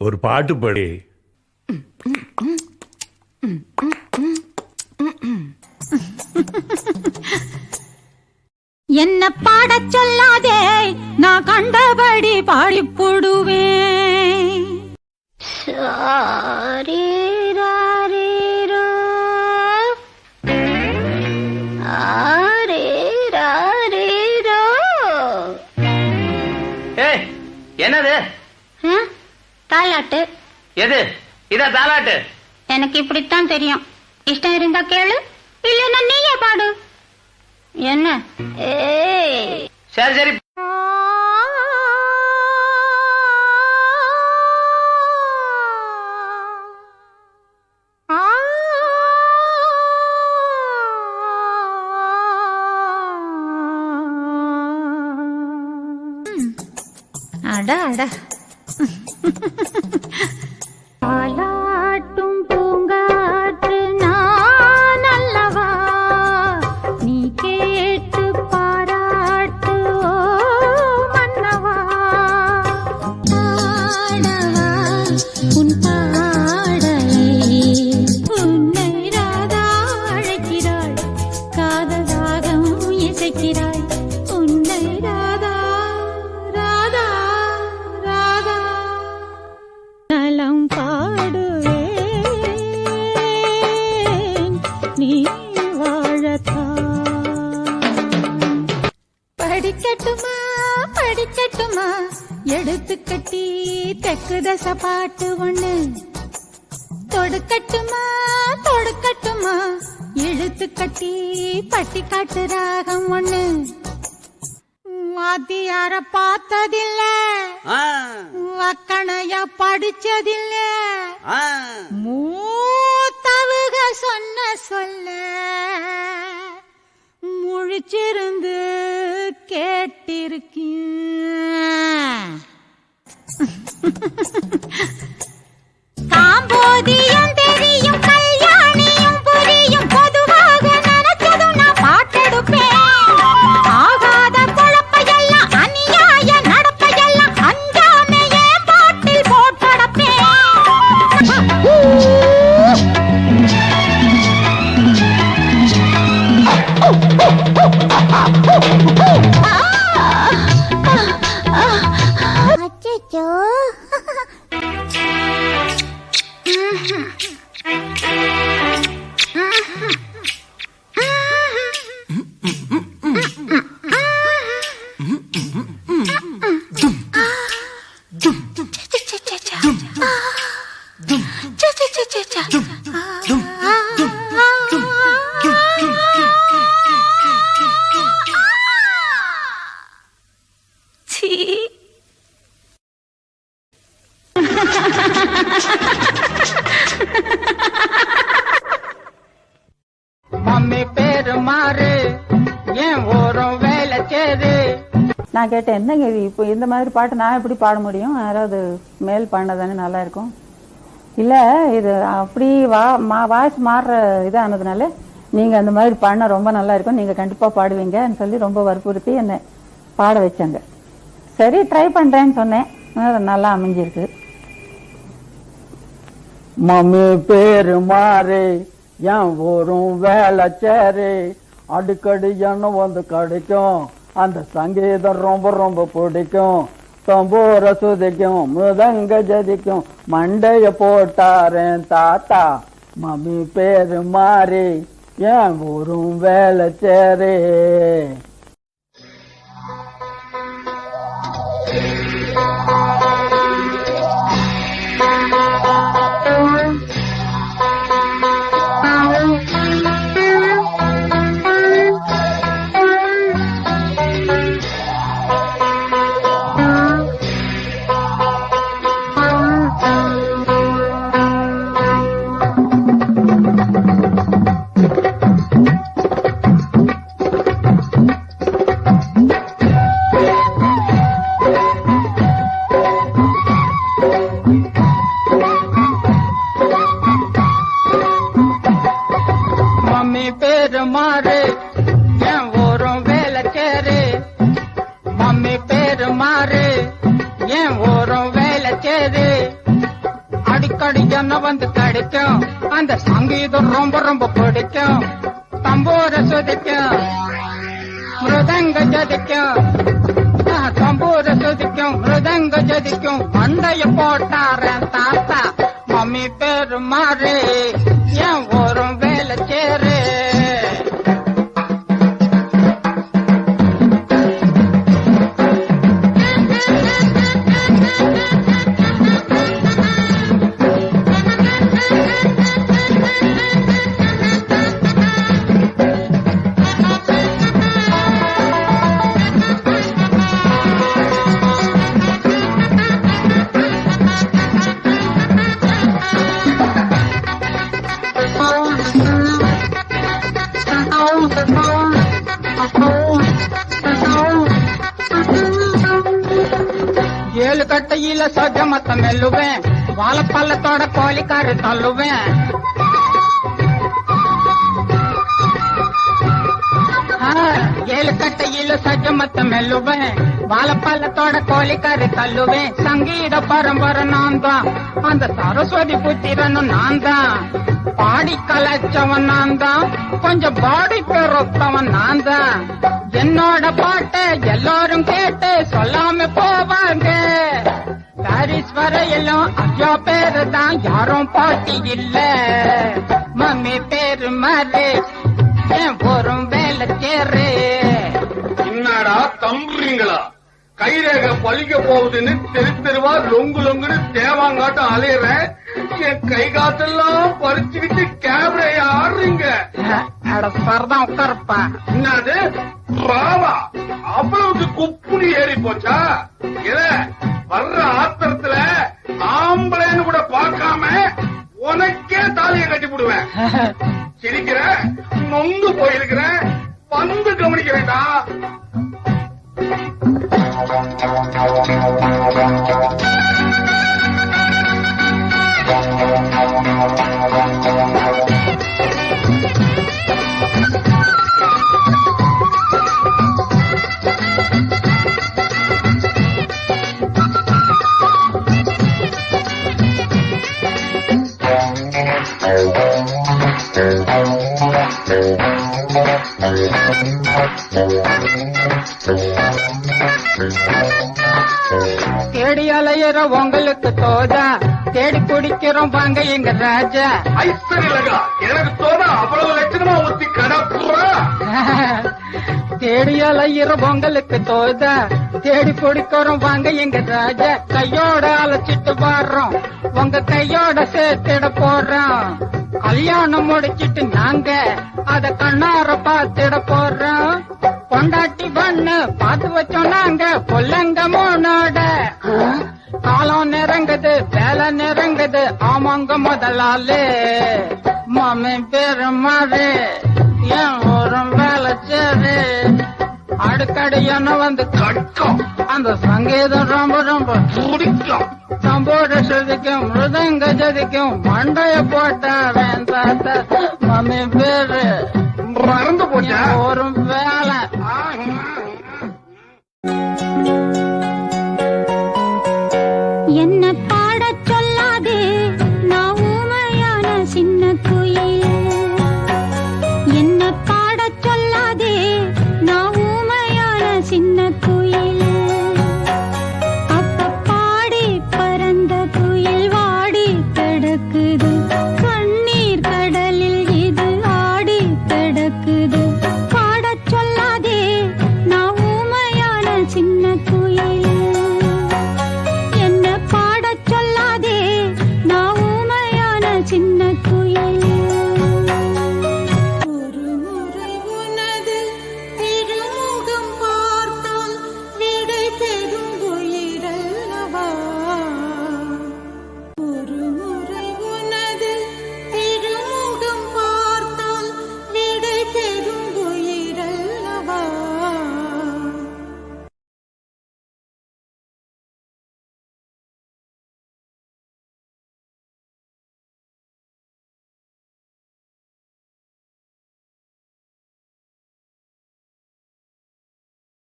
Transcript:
ஒரு பாட்டு பாடி. என்ன பாடச் சொல்லாதே, நான் கண்டபடி பாடி போடுவேன். என்னது? தாலாட்டு. எது? இத தாலாட்டு? எனக்கு இப்படித்தான் தெரியும். இஷ்டம் இருந்தா கேளு, இல்லன்னா நீயே பாடு. என்ன? சரி சரி. அட அட தாலாட்டும் பூங்காற்று நான் அல்லவா, நீ கேட்டு பாராட்டு ஓ மன்னவா. பாடவா உன் பாடலை, உன்னை ராதா அழைக்கிறாள், காதல் ராகம் இசைக்கிறாள். உன்னை ராதா ராதா ராதா நலம் பாடுவேன், நீ வாழத்தான். படிக்கட்டுமா படிக்கட்டுமா, எடுத்து கட்டி தெக்கு தச பாட்டு ஒண்ணு. தொடுக்கட்டுமா தொடுக்கட்டுமா, இழுத்து கட்டி பட்டி காட்டு ராகம் ஒண்ணு. வாத்தியார பார்த்ததில்ல, வக்கணைய படிச்சதில்ல, மூத்தவுக சொன்ன சொல்ல முழிச்சிருந்து கேட்டிருக்கேன். காம்போதியும் தெரியும், கல்யாணியும் புரியும், பொதுவாக நினைச்சதும் நான் பாட்டெடுப்பேன். ஆகாத குழப்பையெல்லாம் அநியாய நடப்பையெல்லாம் அஞ்சாமையே பாட்டில் போட்டடப்பேன். அச்சச்சோ. மம்மி பேரு மாறு, ஏன் ஓரம் வேலை சேரு. நான் கேட்டேன், என்னங்க இது இப்போ இந்த மாதிரி பாட்டு நான் எப்படி பாட முடியும், யாராவது மேல் பாடினதானே நல்லா இருக்கும். இல்லை இது அப்படி வாய்ஸ் மாறுற இதானதுனால நீங்கள் அந்த மாதிரி பாடினா ரொம்ப நல்லா இருக்கும், நீங்கள் கண்டிப்பாக பாடுவீங்கன்னு சொல்லி ரொம்ப வற்புறுத்தி என்னை பாட வச்சாங்க. சரி ட்ரை பண்ணுறேன்னு சொன்னேன், நல்லா அமைஞ்சிருக்கு. மம்மி பேரு மாறு, ஏன் ஓரம் வேலை சேரு. அடிக்கடி எண்ணம் வந்து கிடைக்கும், அந்த சங்கீதம் ரொம்ப ரொம்ப பிடிக்கும். தம்பூர சுதிக்கும், மிருதங்க ஜதிக்கும், மண்டைய போட்டாரேன் தாத்தா. மம்மி பேரு மாறி, ஏன் ஊரும் வேலை சேரு. பேரு மாறு, என் ஊரும் வேலை சேரு. மம்மி பேரு மாறு, என் ஊரும் வேலை சேரு. அடிக்கடி என்ன வந்து கிடைக்கும். அந்த சங்கீதம் ரொம்ப ரொம்ப பிடிக்கும். தம்பூர சுதிக்கும், மிருதங்க ஜதிக்கும், தம்பூர சுதிக்கும், மிருதங்க ஜதிக்கும். மண்டைய போட்டாரன் தாத்தா. மம்மி பேரு மாறு, என் ஊரும் வேலை சேரு. ஏழு கட்டையில சொஜமத்த மெல்லுவேன். வாழைப்பள்ளத்தோட கோழிக்காரு தள்ளுவேன். ஏழு கட்டையில சஜமத்த மெல்லுவேன். வாழைப்பள்ளத்தோட கோழிக்காரு தள்ளுவேன். சங்கீத பரம்பரை நான் தான், அந்த சரஸ்வதி புத்திரனும் நான் தான். பாடி கலைச்சவன் நான் தான், கொஞ்சம் பாடி பெருத்தவன் நான் தான். என்னோட பாட்டை எல்லாரும் கேட்டு சொல்லாம போவாங்க. பாரிஸ் வரையிலும் ஐயா பேரு தான், யாரும் பாட்டி இல்ல. மம்மி பேரு மாறு, என் ஊரும் வேலை சேரு. என்னடா தம்புறீங்களா? கைரேக பழிக்க போகுதுன்னு தெரு தெருவா லொங்கு லொங்குன்னு தேவாங்காட்டம் அலையிற. என் கை காத்தெல்லாம் பறிச்சுக்கிட்டு கேமரா ஆடுறீங்க. சரதான் உட்காருப்பா. என்னது ராவா? அவ்வளவுக்கு குப்புனி ஏறி போச்சா? இல்ல வர்ற ஆத்திரத்துல ஆம்பளைன்னு கூட பார்க்காம உனக்கே தாலியை கட்டி விடுவேன். சிரிக்கிற, நொந்து போயிருக்கிற, வந்து கவனிக்க வேண்டாம். தேடி அலையிற உங்களுக்கு தோதா, தேடி குடிக்கிறோம் வாங்க எங்க ராஜா. ஐஸ்வர்யா எனக்கு தோண அவ்வளவு லட்சணமா ஊத்தி கடப்புறா. தேடி அலையிற உங்களுக்கு தோதா, தேடி குடிக்கிறோம் வாங்க எங்க ராஜா. கையோட அழைச்சிட்டு வர்றோம், உங்க கையோட சேர்த்திட போறோம். கல்யாணம் முடிச்சிட்டு நாங்க அத கண்ணார பாத்திட போறோம். கொண்டாட்டி பண்ணு பாத்து வச்சோம் நாங்க பொல்லங்க மூணோட. காலம் நெருங்குது, வேலை நெருங்குது, ஆமாங்க முதலாளி. மாமி பேரு மாறு, என் ஊரும் வேலை சேரு. அடிக்கடி என்ன வந்து கட்டம் அந்த சங்கீதம் ரொம்ப ரொம்ப துடிக்கும். தம்போட சுதிக்கும், மிருதங்க ஜதிக்கும், மண்டைய போட்டா வேண்டாத்த. மம்மி பேரு மறந்து போச்சா? ஒரு வேலை. ஆ.